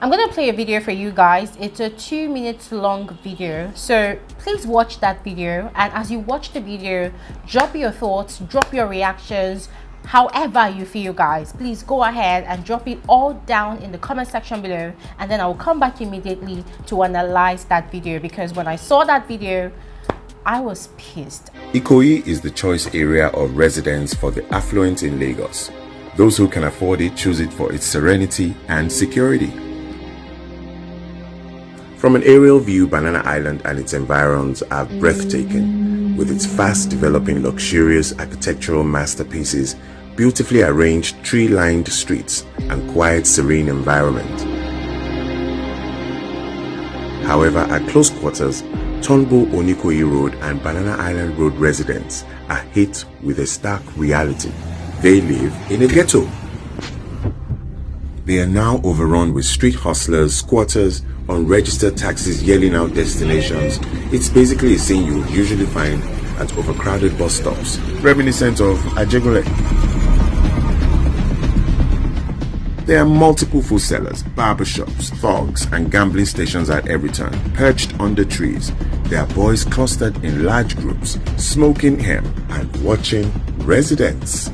I'm gonna play a video for you guys. It's a 2 minutes long video, so please watch that video, and as you watch the video, drop your thoughts, drop your reactions, however you feel, guys. Please go ahead and drop it all down in the comment section below, and then I will come back immediately to analyze that video, because when I saw that video I was pissed. Ikoyi is the choice area of residence for the affluent in Lagos. Those who can afford it choose it for its serenity and security. From an aerial view, Banana Island and its environs are breathtaking, with its fast developing luxurious architectural masterpieces, beautifully arranged tree-lined streets, and quiet, serene environment. However, at close quarters, Tonbo Onikoyi Road and Banana Island Road residents are hit with a stark reality. They live in a ghetto. They are now overrun with street hustlers, squatters, unregistered taxis yelling out destinations. It's basically a scene you would usually find at overcrowded bus stops, reminiscent of Ajegule. There are multiple food sellers, barbershops, thugs, and gambling stations at every turn, perched under trees. There are boys clustered in large groups, smoking hemp and watching residents.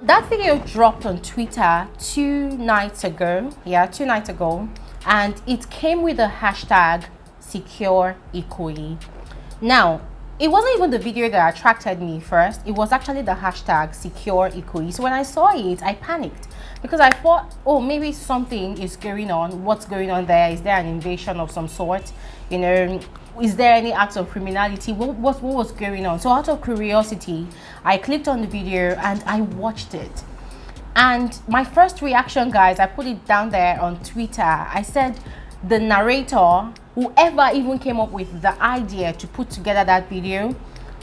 That video dropped on Twitter 2 nights ago. Yeah, 2 nights ago. And it came with the hashtag secure Ikoyi. Now, it wasn't even the video that attracted me first. It was actually the hashtag secure Ikoyi. So when I saw it, I panicked, because I thought, oh, maybe something is going on. What's going on there? Is there an invasion of some sort? You know, is there any acts of criminality? What was going on? So out of curiosity, I clicked on the video and I watched it. And my first reaction, guys, I put it down there on Twitter. I said, the narrator, whoever even came up with the idea to put together that video,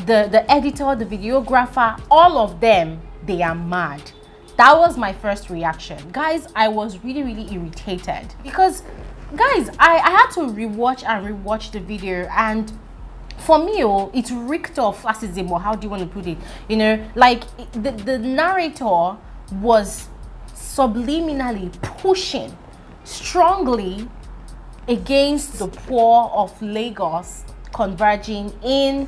the editor, the videographer, all of them, they are mad. That was my first reaction. Guys, I was really irritated, because guys, I had to rewatch the video, and for me, it reeked of fascism, or how do you want to put it? You know, like the narrator was subliminally pushing strongly against the poor of Lagos converging in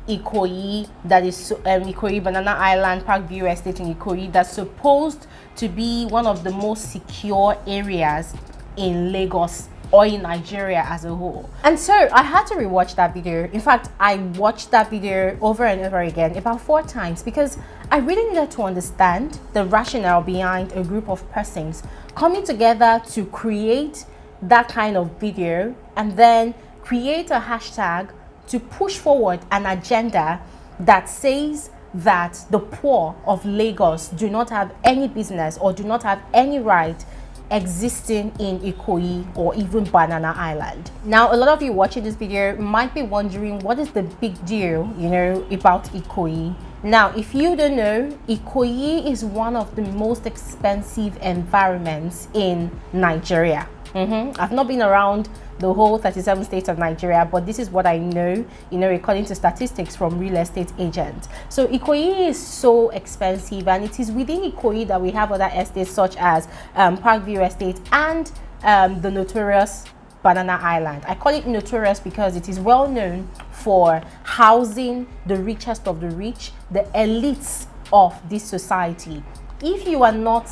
Ikoyi, that is Ikoyi Banana Island Parkview Estate in Ikoyi, that's supposed to be one of the most secure areas in Lagos or in Nigeria as a whole. And so I had to rewatch that video. In fact, I watched that video over and over again, about 4 times, because I really needed to understand the rationale behind a group of persons coming together to create that kind of video, and then create a hashtag to push forward an agenda that says that the poor of Lagos do not have any business or do not have any right existing in Ikoyi or even Banana Island. Now, a lot of you watching this video might be wondering, what is the big deal, you know, about Ikoyi? Now, if you don't know, Ikoyi is one of the most expensive environments in Nigeria. I've not been around the whole 37 states of Nigeria, but this is what I know, you know, according to statistics from real estate agents. So Ikoyi is so expensive, and it is within Ikoyi that we have other estates such as Parkview Estate and the notorious Banana Island. I call it notorious because it is well known for housing the richest of the rich, the elites of this society. If you are not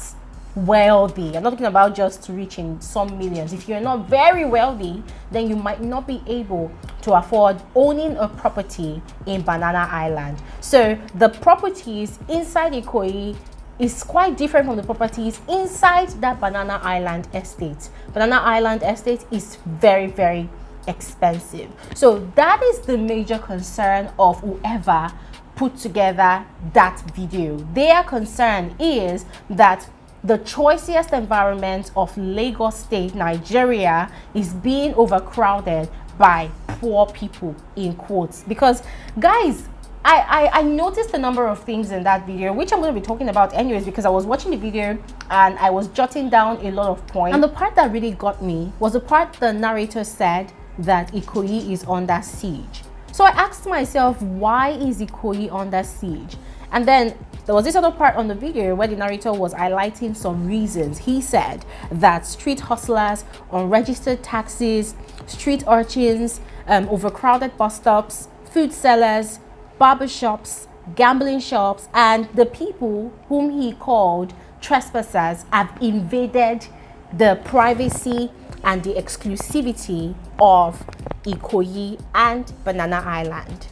wealthy, I'm not talking about just reaching some millions, if you're not very wealthy, then you might not be able to afford owning a property in Banana Island. So the properties inside Ikoyi is quite different from the properties inside that Banana Island estate. Banana Island estate is very expensive. So that is the major concern of whoever put together that video. Their concern is that the choicest environment of Lagos State, Nigeria, is being overcrowded by poor people, in quotes. Because guys, I noticed a number of things in that video, which I'm going to be talking about anyways, because I was watching the video and I was jotting down a lot of points. And the part that really got me was the part the narrator said that Ikoyi is under siege. So I asked myself, why is Ikoyi under siege? And then there was this other part on the video where the narrator was highlighting some reasons. He said that street hustlers, unregistered taxis, street urchins, overcrowded bus stops, food sellers, barber shops, gambling shops, and the people whom he called trespassers have invaded the privacy and the exclusivity of Ikoyi and Banana Island.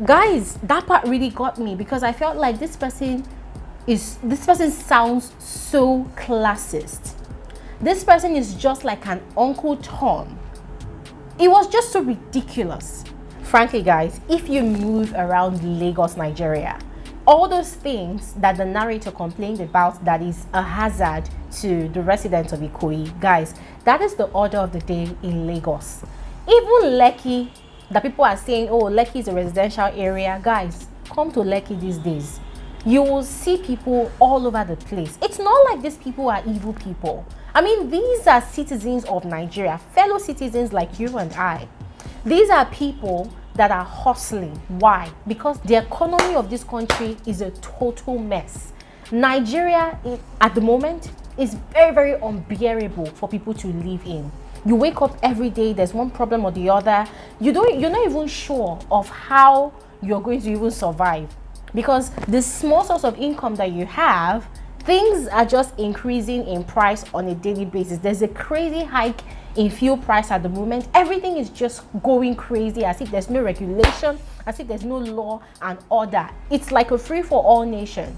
Guys, that part really got me, because I felt like this person sounds so classist. This person is just like an Uncle Tom. It was just so ridiculous. Frankly, guys, if you move around Lagos, Nigeria, all those things that the narrator complained about that is a hazard to the residents of Ikoyi, guys, that is the order of the day in Lagos. Even Lekki, that people are saying, oh, Lekki is a residential area, guys, come to Lekki these days. You will see people all over the place. It's not like these people are evil people. I mean, these are citizens of Nigeria, fellow citizens like you and I. These are people that are hustling. Why? Because the economy of this country is a total mess. Nigeria at the moment is very, very unbearable for people to live in. You wake up every day, there's one problem or the other. You're not even sure of how you're going to even survive, because the small source of income that you have, things are just increasing in price on a daily basis. There's a crazy hike in fuel price at the moment. Everything is just going crazy, as if there's no regulation, as if there's no law and order. It's like a free-for-all nation.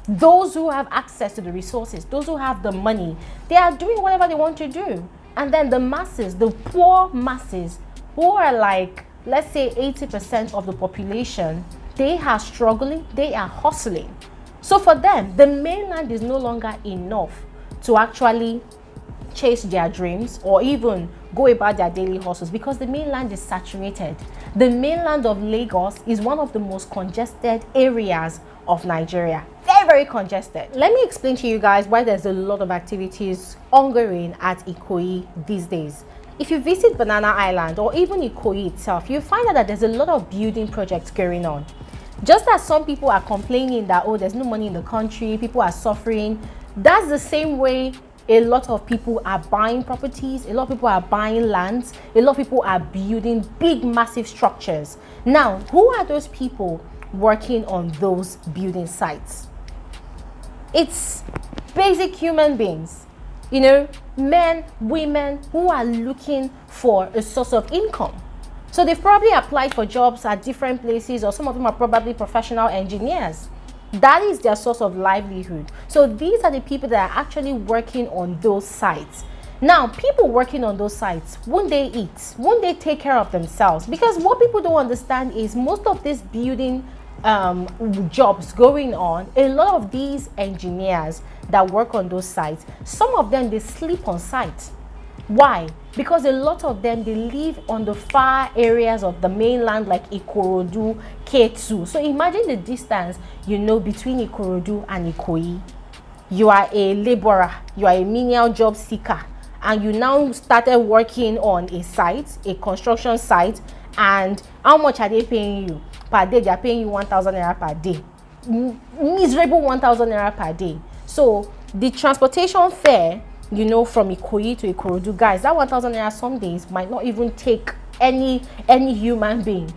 Those who have access to the resources, those who have the money, they are doing whatever they want to do. And then the masses, the poor masses, who are like, let's say 80% of the population, they are struggling, they are hustling. So for them, the mainland is no longer enough to actually chase their dreams or even go about their daily hustles, because the mainland is saturated. The mainland of Lagos is one of the most congested areas of Nigeria. Very, very congested. Let me explain to you guys why there's a lot of activities ongoing at Ikoyi these days. If you visit Banana Island or even Ikoyi itself, you find out that there's a lot of building projects going on. Just as some people are complaining that, oh, there's no money in the country, people are suffering, that's the same way a lot of people are buying properties, a lot of people are buying lands, a lot of people are building big, massive structures. Now, who are those people working on those building sites? It's basic human beings, you know, men, women who are looking for a source of income. So they've probably applied for jobs at different places, or some of them are probably professional engineers. That is their source of livelihood. So these are the people that are actually working on those sites. Now, people working on those sites, won't they eat? Won't they take care of themselves? Because what people don't understand is most of these building jobs going on, a lot of these engineers that work on those sites, some of them, they sleep on site. Why? Because a lot of them, they live on the far areas of the mainland, like Ikorodu, K2. So imagine the distance, you know, between Ikorodu and Ikoyi. You are a laborer, you are a menial job seeker, and you now started working on a site, a construction site, and how much are they paying you per day? They are paying you 1,000 naira per day. Miserable 1,000 naira per day. So the transportation fare, you know, from Ikoyi to Ikorodu, guys, that 1,000 naira some days might not even take any human being,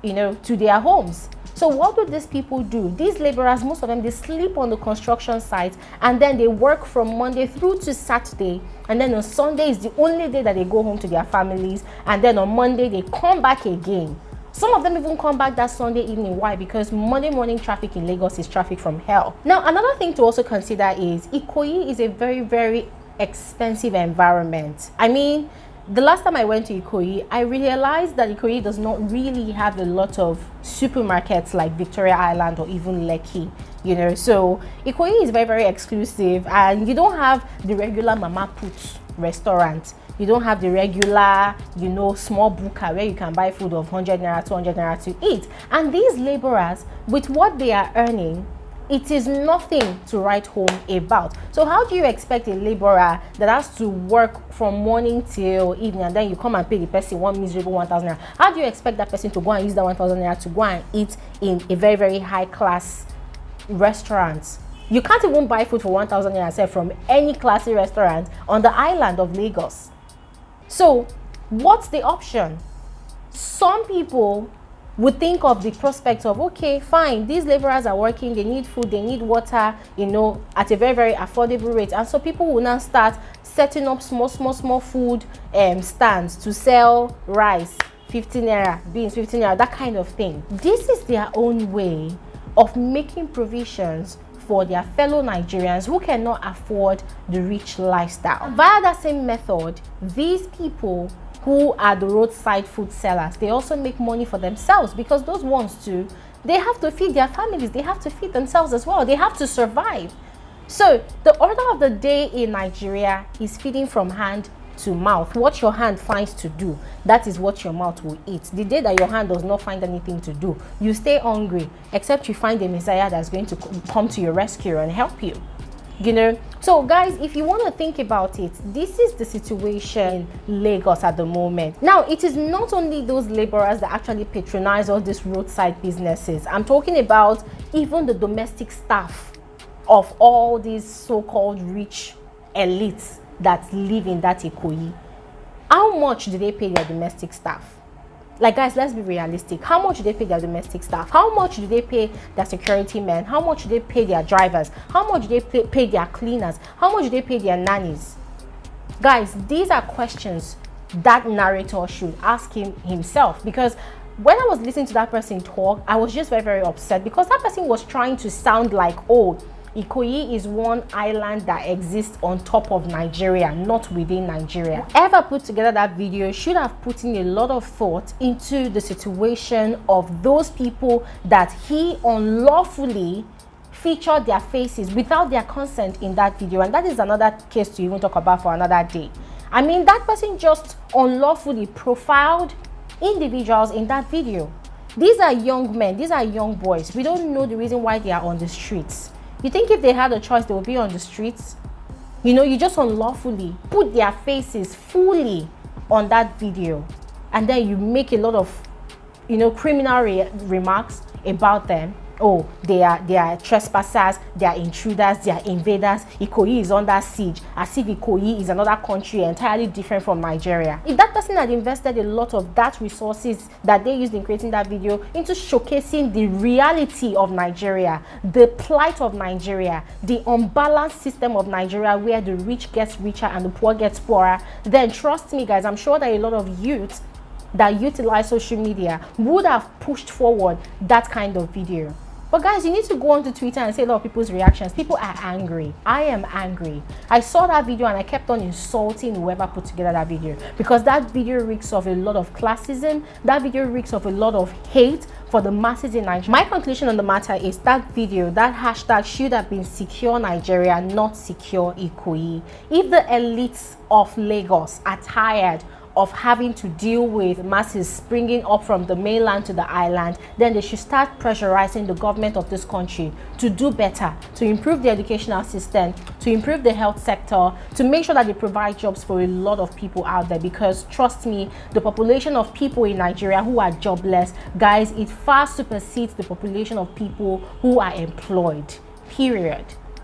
you know, to their homes. So what do these people do? These laborers, most of them, they sleep on the construction site, and then they work from Monday through to Saturday, and then on Sunday is the only day that they go home to their families, and then on Monday they come back again. Some of them even come back that Sunday evening. Why? Because Monday morning traffic in Lagos is traffic from hell. Now, another thing to also consider is Ikoyi is a very, very expensive environment. I mean, the last time I went to Ikoyi, I realized that Ikoyi does not really have a lot of supermarkets like Victoria Island or even Lekki, you know. So Ikoyi is very, very exclusive, and you don't have the regular mama put restaurant. You don't have the regular, you know, small buka where you can buy food of 100 naira, 200 naira to eat. And these laborers, with what they are earning, it is nothing to write home about. So how do you expect a laborer that has to work from morning till evening, and then you come and pay the person one miserable 1,000 naira? How do you expect that person to go and use that 1,000 naira to go and eat in a very, very high class restaurant? You can't even buy food for 1,000 naira from any classy restaurant on the island of Lagos. So what's the option? Some people would think of the prospect of, okay, fine, these laborers are working, they need food, they need water, you know, at a very, very affordable rate. And so people will now start setting up small food stands to sell rice, 15 naira, beans, 15 naira, that kind of thing. This is their own way of making provisions for their fellow Nigerians who cannot afford the rich lifestyle. Via that same method, these people who are the roadside food sellers, they also make money for themselves, because those ones too, they have to feed their families, they have to feed themselves as well, they have to survive. So the order of the day in Nigeria is feeding from hand to mouth. What your hand finds to do, that is what your mouth will eat. The day that your hand does not find anything to do, you stay hungry, except you find a messiah that's going to come to your rescue and help you. You know, so guys, if you want to think about it, this is the situation in Lagos at the moment. Now, it is not only those laborers that actually patronize all these roadside businesses. I'm talking about even the domestic staff of all these so-called rich elites that live in that Ikoyi. How much do they pay their domestic staff? Like, guys, let's be realistic. How much do they pay their domestic staff? How much do they pay their security men? How much do they pay their drivers? How much do they pay their cleaners? How much do they pay their nannies? Guys, these are questions that narrator should ask himself, because when I was listening to that person talk, I was just very, very upset, because that person was trying to sound like, oh, Ikoyi is one island that exists on top of Nigeria, not within Nigeria. Whoever put together that video should have put in a lot of thought into the situation of those people that he unlawfully featured their faces without their consent in that video. And that is another case to even talk about for another day. I mean, that person just unlawfully profiled individuals in that video. These are young men, these are young boys. We don't know the reason why they are on the streets. You think if they had a choice, they would be on the streets? You know, you just unlawfully put their faces fully on that video, and then you make a lot of, you know, criminal remarks about them. Oh, they are trespassers, they are intruders, they are invaders. Ikoyi is under siege, as if Ikoyi is another country entirely different from Nigeria. If that person had invested a lot of that resources that they used in creating that video into showcasing the reality of Nigeria, the plight of Nigeria, the unbalanced system of Nigeria where the rich gets richer and the poor gets poorer, then trust me guys, I'm sure that a lot of youths that utilize social media would have pushed forward that kind of video. But guys, you need to go onto Twitter and see a lot of people's reactions. People are angry. I am angry. I saw that video and I kept on insulting whoever put together that video, because that video reeks of a lot of classism. That video reeks of a lot of hate for the masses in Nigeria. My conclusion on the matter is that video, that hashtag should have been secure Nigeria, not secure Ikoyi. If the elites of Lagos are tired of having to deal with masses springing up from the mainland to the island, then they should start pressurizing the government of this country to do better, to improve the educational system, to improve the health sector, to make sure that they provide jobs for a lot of people out there. Because trust me, the population of people in Nigeria who are jobless, guys, it far supersedes the population of people who are employed, period.